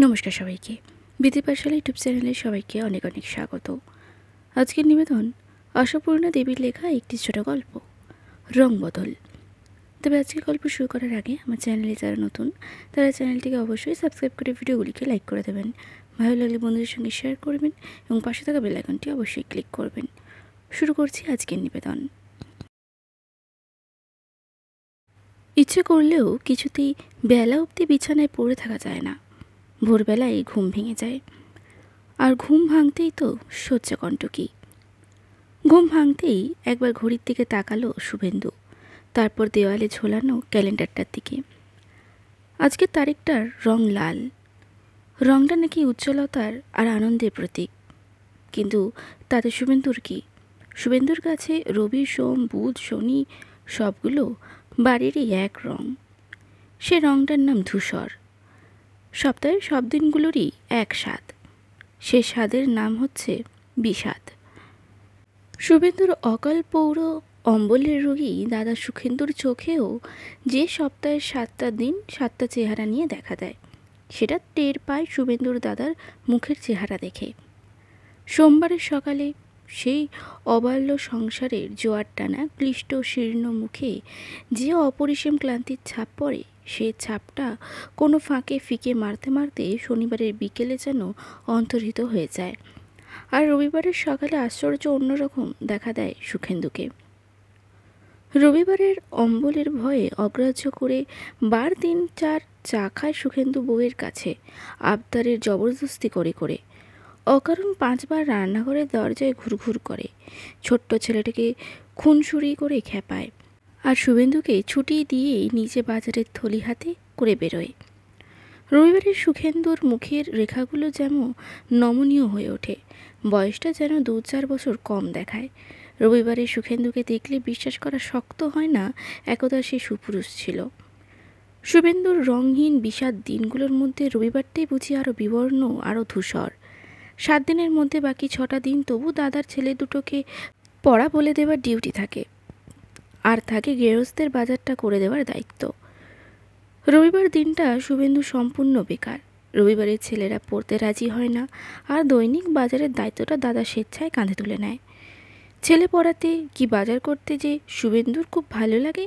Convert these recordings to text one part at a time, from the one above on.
নমস্কার সবাইকে। বিধি পাঠশালা ইউটিউব চ্যানেলে সবাইকে অনেক অনেক স্বাগত। আজকের নিবেদন আশাপূর্ণা দেবীর লেখা একটি ছোট গল্প, রং বদল। তবে আজকের গল্প শুরু করার আগে আমার চ্যানেলে যারা নতুন তারা চ্যানেলটিকে অবশ্যই সাবস্ক্রাইব করে ভিডিওগুলিকে লাইক করে দেবেন, ভালো লাগলে বন্ধুদের সঙ্গে শেয়ার করবেন এবং পাশে থাকা বেল আইকনটি অবশ্যই ক্লিক করবেন। শুরু করছি আজকের নিবেদন। ইচ্ছে করলেও কিছুতেই বেলা অবধি বিছানায় পড়ে থাকা যায় না। ভোরবেলায় ঘুম ভেঙে যায়, আর ঘুম ভাঙতেই তো শয্যাকণ্টকী। ঘুম ভাঙতেই একবার ঘড়ির দিকে তাকালো শুভেন্দু, তারপর দেওয়ালে ঝোলানো ক্যালেন্ডারটার দিকে। আজকের তারিখটার রং লাল। রংটা নাকি উজ্জ্বলতার আর আনন্দের প্রতীক। কিন্তু তাতে শুভেন্দুর কি? শুভেন্দুর কাছে রবি, সোম, বুধ, শনি সবগুলো বাড়িরই এক রং। সে রংটার নাম ধূসর। সপ্তাহের সব দিনগুলোরই এক স্বাদ। সে স্বাদের নাম হচ্ছে বিষাদ। শুভেন্দুর অকাল পৌর অম্বলের রোগী দাদা সুখেন্দুর চোখেও যে সপ্তাহের 7টা দিন 7টা চেহারা নিয়ে দেখা দেয়, সেটা টের পায় শুভেন্দুর দাদার মুখের চেহারা দেখে। সোমবারের সকালে সেই অবাল্য সংসারের জোয়ার টানা ক্লিষ্ট শীর্ণ মুখে যে অপরিসীম ক্লান্তির ছাপ পড়ে, সে ছাপটা কোনো ফাঁকে ফিকে মারতে মারতে শনিবারের বিকেলে যেন অন্তর্হিত হয়ে যায়। আর রবিবারের সকালে আশ্চর্য অন্যরকম দেখা দেয় সুখেন্দুকে। রবিবারের অম্বলের ভয়ে অগ্রাহ্য করে বার 3-4 চা খায় সুখেন্দু বউয়ের কাছে আবদারের জবরদস্তি করে করে। অকারণ 5বার রান্নাঘরের দরজায় ঘুরঘুর করে, ছোট্ট ছেলেটাকে খুনসুরি করে খেপায়, আর শুভেন্দুকে ছুটি দিয়েই নিজে বাজারের থলি হাতে করে বেরোয়। রবিবারের সুখেন্দুর মুখের রেখাগুলো যেমন নমনীয় হয়ে ওঠে, বয়সটা যেন 2-4 বছর কম দেখায়। রবিবারে সুখেন্দুকে দেখলে বিশ্বাস করা শক্ত হয় না একদা সে সুপুরুষ ছিল। শুভেন্দুর রঙহীন বিষাদ দিনগুলোর মধ্যে রবিবারটাই বুঝি আরও বিবর্ণ, আরও ধূসর। 7 দিনের মধ্যে বাকি 6টা দিন তবু দাদার ছেলে দুটোকে পড়া বলে দেওয়ার ডিউটি থাকে, আর থাকে গৃহস্থের বাজারটা করে দেওয়ার দায়িত্ব। রবিবার দিনটা শুভেন্দু সম্পূর্ণ বেকার। রবিবারের ছেলেরা পড়তে রাজি হয় না, আর দৈনিক বাজারের দায়িত্বটা দাদা স্বেচ্ছায় কাঁধে তুলে নেয়। ছেলে পড়াতে কি বাজার করতে যে শুভেন্দুর খুব ভালো লাগে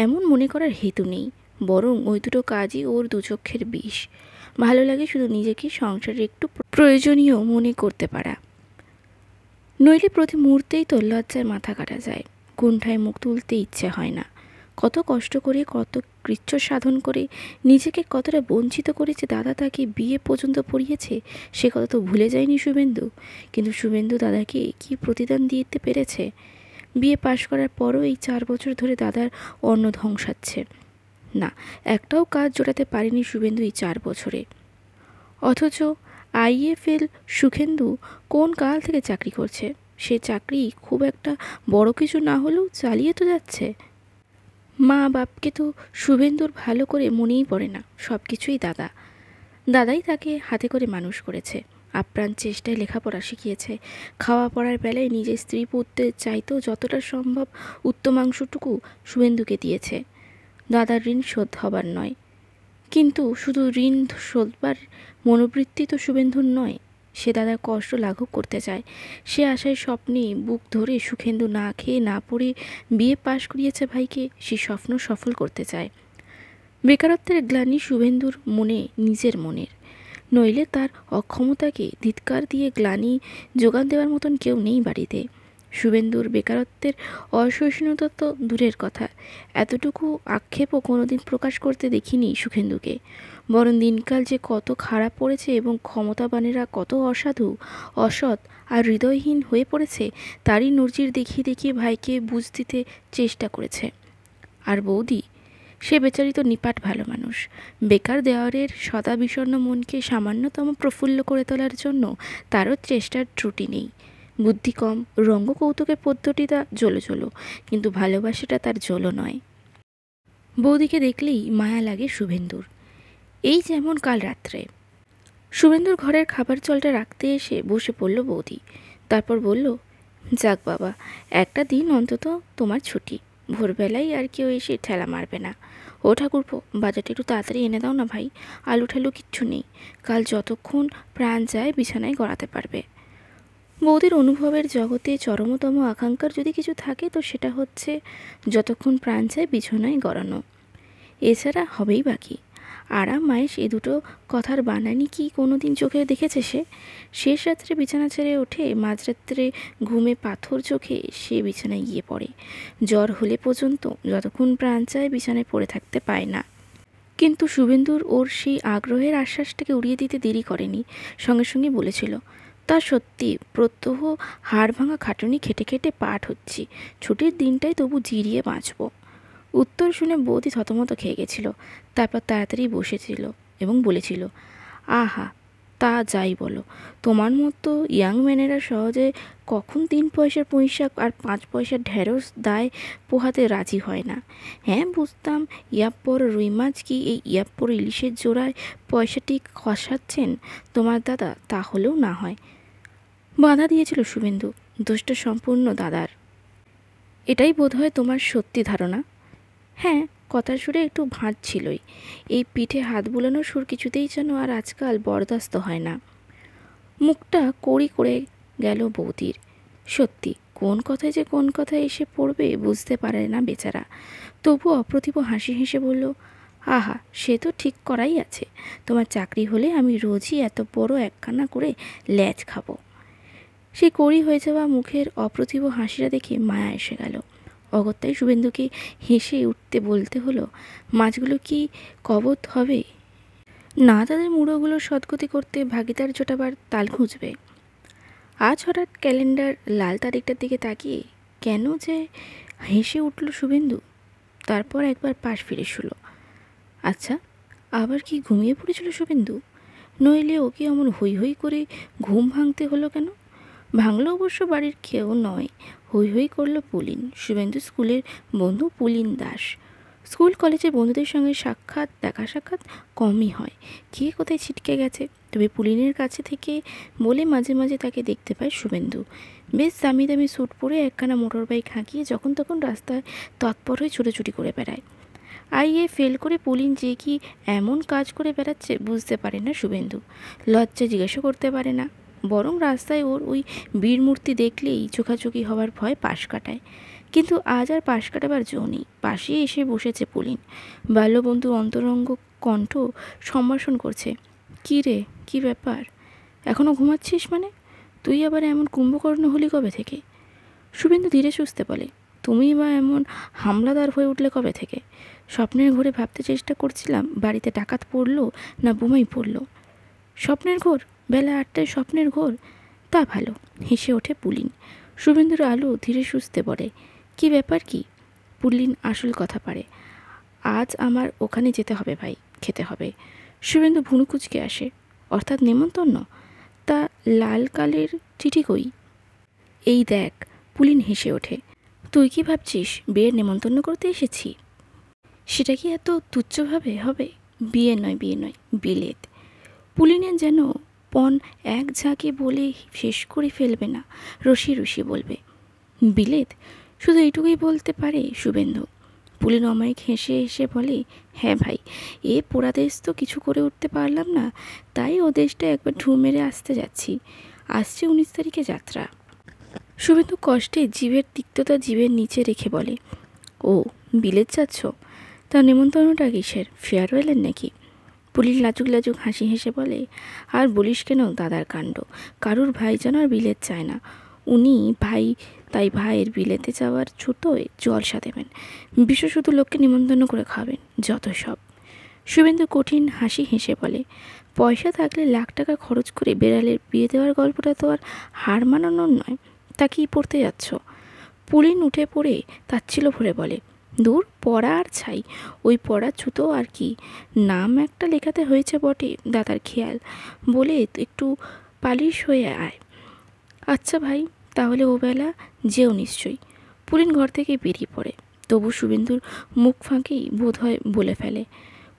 এমন মনে করার হেতু নেই, বরং ওই দুটো কাজই ওর দুচক্ষের বিষ। ভালো লাগে শুধু নিজেকে সংসারে একটু প্রয়োজনীয় মনে করতে পারা, নইলে প্রতি মুহূর্তেই তো লজ্জায় মাথা কাটা যায়, কুণ্ঠায় মুখ তুলতে ইচ্ছে হয় না। কত কষ্ট করে, কত কৃচ্ছ সাধন করে নিজেকে কতটা বঞ্চিত করেছে দাদা, তাকে বিয়ে পর্যন্ত পড়িয়েছে, সে কথা তো ভুলে যায়নি শুভেন্দু। কিন্তু শুভেন্দু দাদাকে কি প্রতিদান দিতে পেরেছে? বিয়ে পাশ করার পরও এই 4 বছর ধরে দাদার অন্ন ধ্বংসাচ্ছে না, একটাও কাজ জোটাতে পারেনি শুভেন্দু এই 4 বছরে। অথচ IFL সুখেন্দু কোন কাল থেকে চাকরি করছে, সে চাকরি খুব একটা বড় কিছু না হলেও চালিয়ে তো যাচ্ছে। মা বাপকে তো শুভেন্দুর ভালো করে মনেই পড়ে না, সব কিছুই দাদাই তাকে হাতে করে মানুষ করেছে, আপ্রাণ চেষ্টায় লেখাপড়া শিখিয়েছে, খাওয়া পড়ার বেলায় নিজের স্ত্রী পুত্রের চাইতেও যতটা সম্ভব উত্তমাংশটুকু শুভেন্দুকে দিয়েছে। দাদার ঋণ শোধ হবার নয়, কিন্তু শুধু ঋণ শোধবার মনোবৃত্তি তো শুভেন্দুর নয়। সে দাদার কষ্ট লাঘব করতে চায়, সে আশায় স্বপ্নে বুক ধরে সুখেন্দু না খেয়ে না পড়ে বিয়ে পাশ করিয়েছে ভাইকে, সে স্বপ্ন সফল করতে চায়। বেকারত্বের গ্লানি শুভেন্দুর মনে, নিজের মনের, নইলে তার অক্ষমতাকে ধিৎকার দিয়ে গ্লানি যোগান দেওয়ার মতন কেউ নেই বাড়িতে। শুভেন্দুর বেকারত্বের অসহিষ্ণুতা তো দূরের কথা, এতটুকু আক্ষেপও কোনোদিন প্রকাশ করতে দেখিনি সুখেন্দুকে। বরং দিনকাল যে কত খারাপ পড়েছে এবং ক্ষমতাবানেরা কত অসাধু, অসৎ আর হৃদয়হীন হয়ে পড়েছে তারই নজির দেখিয়ে দেখিয়ে ভাইকে বুঝ দিতে চেষ্টা করেছে। আর বৌদি, সে বেচারি তো নিপাট ভালো মানুষ। বেকার দেওয়ারের সদা বিষণ্ণ মনকে সামান্যতম প্রফুল্ল করে তোলার জন্য তারও চেষ্টার ত্রুটি নেই। বুদ্ধি কম, রঙ্গ কৌতুকের পদ্ধতিটা জলো, কিন্তু ভালোবাসাটা তার জলো নয়। বৌদিকে দেখলেই মায়া লাগে শুভেন্দুর। এই যেমন কাল রাত্রে শুভেন্দুর ঘরের খাবার জলটা রাখতে এসে বসে পড়ল বৌদি, তারপর বলল, যাক বাবা, একটা দিন অন্তত তোমার ছুটি, ভোরবেলায় আর কেউ এসে ঠেলা মারবে না। ও ঠাকুরপো, বাজারটা একটু তাড়াতাড়ি এনে দাও না ভাই। আলু ঠালু কিচ্ছু নেই, কাল যতক্ষণ প্রাণ যায় বিছানায় গড়াতে পারবে। বৌদির অনুভবের জগতে চরমতম আকাঙ্ক্ষার যদি কিছু থাকে তো সেটা হচ্ছে যতক্ষণ প্রাণ চায় বিছানায় গড়ানো, এছাড়া হবেই বাকি। আরাম মায়েশ এ দুটো কথার বানানি কি কোনো দিন চোখে দেখেছে সে? শেষ রাত্রে বিছানা ছেড়ে ওঠে, মাঝরাত্রে ঘুমে পাথর চোখে সে বিছানায় গিয়ে পড়ে। জ্বর হলে পর্যন্ত যতক্ষণ প্রাণ চায় বিছানায় পড়ে থাকতে পায় না। কিন্তু শুভেন্দুর ওর সেই আগ্রহের আশ্বাসটাকে উড়িয়ে দিতে দেরি করেনি, সঙ্গে সঙ্গে বলেছিল, তা সত্যি প্রত্যহ হাড় ভাঙা খাটুনি খেটে খেটে পাঠ হচ্ছি, ছুটির দিনটাই তবু জিরিয়ে বাঁচব। উত্তর শুনে বৌদি থতমত খেয়ে গেছিল। তারপর তাড়াতাড়ি বসেছিল এবং বলেছিল, আহা, তা যাই বলো, তোমার মতো ইয়াং ম্যানেরা সহজে কখন 3 পয়সার পুঁইশাক আর 5 পয়সার ঢেঁড়স দায় পোহাতে রাজি হয় না। হ্যাঁ, বুঝতাম ইয়াপ্পর রুই মাছ কি এই ইয়াপ্পর ইলিশের জোড়ায় পয়সাটি খসাচ্ছেন তোমার দাদা, তাহলেও না হয়। বাধা দিয়েছিল শুভেন্দু, দোষটা সম্পূর্ণ দাদার। এটাই বোধহয় তোমার সত্যি ধারণা। হ্যাঁ, কথার সুরে একটু ভাঁজ ছিলই। এই পিঠে হাত বুলানোর সুর কিছুতেই যেন আর আজকাল বরদাস্ত হয় না। মুখটা কড়ি করে গেল বৌদির। সত্যি কোন কথায় যে কোন কথায় এসে পড়বে বুঝতে পারে না বেচারা। তবু অপ্রতিভ হাসি হেসে বলল, আহা, সে তো ঠিক করাই আছে। তোমার চাকরি হলে আমি রোজই এত বড় একখানা করে ল্যাজ খাবো। সেই কড়ি হয়ে যাওয়া মুখের অপ্রতিভ হাসিটা দেখে মায়া এসে গেল। অগত্যাই শুভেন্দুকে হেসে উঠতে বলতে হলো, মাছগুলো কি কবত হবে না? তাদের মুড়োগুলো সদ্গতি করতে ভাগিদার জোটাবার তাল খুঁজবে। আজ হঠাৎ ক্যালেন্ডার লাল তারিখটার দিকে তাকিয়ে কেন যে হেসে উঠল শুভেন্দু। তারপর একবার পাশ ফিরে শুল। আচ্ছা, আবার কি ঘুমিয়ে পড়েছিল শুভেন্দু? নইলে ওকে অমন হৈ হৈ করে ঘুম ভাঙতে হলো কেন? ভাঙল অবশ্য বাড়ির কেউ নয়, হৈ হৈ করল পুলিন, শুভেন্দু স্কুলের বন্ধু পুলিন দাস। স্কুল কলেজে বন্ধুদের সঙ্গে দেখা সাক্ষাৎ কমই হয়, কে কোথায় ছিটকে গেছে। তবে পুলিনের কাছে থেকে বলে মাঝে মাঝে তাকে দেখতে পায় শুভেন্দু। বেশ দামি দামি স্যুট পরে একখানা মোটর বাইক হাঁকিয়ে যখন তখন রাস্তায় তৎপর হয়ে ছুটোছুটি করে বেড়ায়। আইএ ফেল করে পুলিন যে কি এমন কাজ করে বেড়াচ্ছে বুঝতে পারে না শুভেন্দু। লজ্জা জিজ্ঞাসা করতে পারে না, বরং রাস্তায় ওর ওই বীর মূর্তি দেখলেই চোখাচোখি হওয়ার ভয় পাশ কাটায়। কিন্তু আজ আর পাশ কাটাবার জো নেই। পাশে এসে বসেছে পুলিন, বাল্যবন্ধুর অন্তরঙ্গ কণ্ঠ সম্ভাষণ করছে। কী রে, কী ব্যাপার, এখনও ঘুমাচ্ছিস? মানে তুই আবার এমন কুম্ভকর্ণ হলি কবে থেকে? শুভেন্দু ধীরে সুস্থে বলে, তুমি বা এমন হামলাদার হয়ে উঠলে কবে থেকে? স্বপ্নের ঘোরে ভাবতে চেষ্টা করছিলাম বাড়িতে ডাকাত পড়লো না বোমাই পড়লো। স্বপ্নের ঘোর? বেলা 8টায় স্বপ্নের ঘোর? তা ভালো, হেসে ওঠে পুলিন। শুভেন্দুর আলো ধীরে সুস্থে বলে, কি ব্যাপার কি? পুলিন আসল কথা পারে। আজ আমার ওখানে যেতে হবে ভাই, খেতে হবে। শুভেন্দু ভুনু কুচকে আসে, অর্থাৎ নেমন্তন্ন? তা লাল কালের চিঠি কই? এই দেখ। পুলিন হেসে ওঠে, তুই কি ভাবছিস বিয়ের নেমন্তন্ন করতে এসেছি? সেটা কি এত তুচ্ছভাবে হবে? বিয়ে নয়, বিয়ে নয়, বিলেত। পুলিনের যেন পণ এক ঝাঁকে বলে শেষ করে ফেলবে না, রসি রসি বলবে। বিলেত? শুধু এইটুকুই বলতে পারে শুভেন্দু। পুলিন অমায়িক হেসে হেসে বলে, হ্যাঁ ভাই, এ পোড়া দেশ তো কিছু করে উঠতে পারলাম না, তাই ও দেশটা একবার ঢু মেরে আসতে যাচ্ছি। আসছে 19 তারিখে যাত্রা। শুভেন্দু কষ্টে জিভের তিক্ততা জিভের নিচে রেখে বলে, ও, বিলেত যাচ্ছ? তা নেমন্তন্নটা কিসের, ফেয়ারওয়েলের নাকি? পুলিন লাজুক লাজুক হাসি হেসে বলে, আর বলিস কেন দাদার কাণ্ড। কারুর ভাই যেন আর বিলেত চায় না। উনি ভাই, তাই ভাইয়ের বিলেতে যাওয়ার ছুতোয় জলসা দেবেন, বিশেষত লোককে নিমন্ত্রণ করে খাবেন, যত সব। শুভেন্দু কঠিন হাসি হেসে বলে, পয়সা থাকলে লাখ টাকা খরচ করে বেড়ালের বিয়ে দেওয়ার গল্পটা তো আর হার মানানোর নয়। তা কি পড়তে যাচ্ছ? পুলিন উঠে পড়ে তাচ্ছিল্য ভরে বলে, দূর, পড়া আর ছাই, ওই পড়া ছুতো আর কি। নাম একটা লেখাতে হয়েছে বটে, দাদার খেয়াল বলে একটু পালিশ হয়ে আয়। আচ্ছা ভাই, তাহলে ও বেলা যেও নিশ্চয়ই। পুলিন ঘর থেকে বেরিয়ে পড়ে। তবু শুভেন্দুর মুখ ফাঁকেই বোধ হয় বলে ফেলে,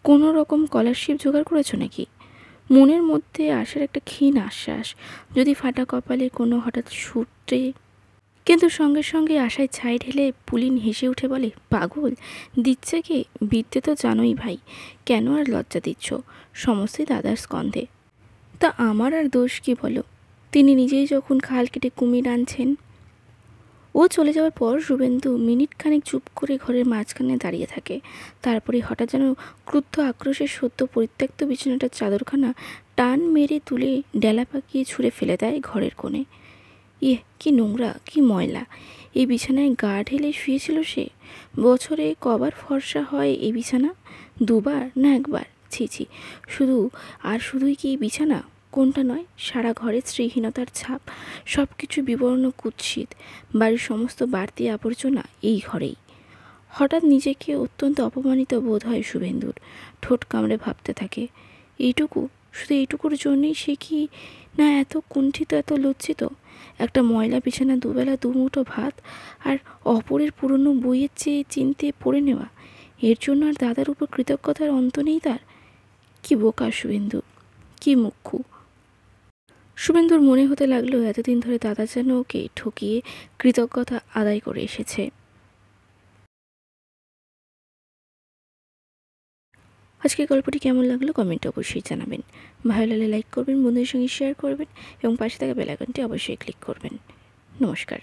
কোনো রকম স্কলারশিপ জোগাড় করেছো নাকি? মনের মধ্যে আসার একটা ক্ষীণ আশ্বাস, যদি ফাটা কপালে কোনো হঠাৎ সূত্রে কিন্তু সঙ্গে সঙ্গে আশায় ছাই ঢেলে পুলিন হেসে উঠে বলে, পাগল, দিচ্ছে কে? বিদ্যে তো জানোই ভাই, কেন আর লজ্জা দিচ্ছ? সমস্তই দাদার স্কন্ধে। তা আমার আর দোষ কি বলো? তিনি নিজেই যখন খাল কেটে কুমির আনছেন। ও চলে যাওয়ার পর শুভেন্দু মিনিট খানেক চুপ করে ঘরের মাঝখানে দাঁড়িয়ে থাকে। তারপরে হঠাৎ যেন ক্রুদ্ধ আক্রোশের সদ্য পরিত্যক্ত বিছানাটার চাদরখানা টান মেরে তুলে ডেলা পাকিয়ে ছুঁড়ে ফেলে দেয় ঘরের কোণে। ইয়ে, কি নোংরা, কি ময়লা! এই বিছানায় গা ঢেলে শুয়েছিল সে। বছরে কবার ফর্সা হয় এই বিছানা? দুবার না একবার? ছি ছি, শুধুই কি এই বিছানা? কোনটা নয়, সারা ঘরে শ্রীহীনতার ছাপ, সব কিছু বিবর্ণ কুৎসিত। বাড়ির সমস্ত বাড়তি আবর্জনা এই ঘরেই। হঠাৎ নিজেকে অত্যন্ত অপমানিত বোধ হয় শুভেন্দুর। ঠোঁট কামড়ে ভাবতে থাকে, এইটুকু, শুধু এইটুকুর জন্যই সে কি না এত কুণ্ঠিত, এত লজ্জিত? একটা ময়লা বিছানা, দুবেলা দুমুঠো ভাত, আর অপরের পুরনো বইয়ের চেয়ে চিনতে পড়ে নেওয়া, এর জন্য আর দাদার উপর কৃতজ্ঞতার অন্ত নেই তার? কি বোকা শুভেন্দু, কি মুখ্যু! শুভেন্দুর মনে হতে লাগলো এতদিন ধরে দাদা যেন ওকে ঠকিয়ে কৃতজ্ঞতা আদায় করে এসেছে। আজকের গল্পটি কেমন লাগলো কমেন্টে অবশ্যই জানাবেন। ভালো লাগলে লাইক করবেন, বন্ধুদের সঙ্গে শেয়ার করবেন এবং পাশে থাকা বেল আইকনটি অবশ্যই ক্লিক করবেন। নমস্কার।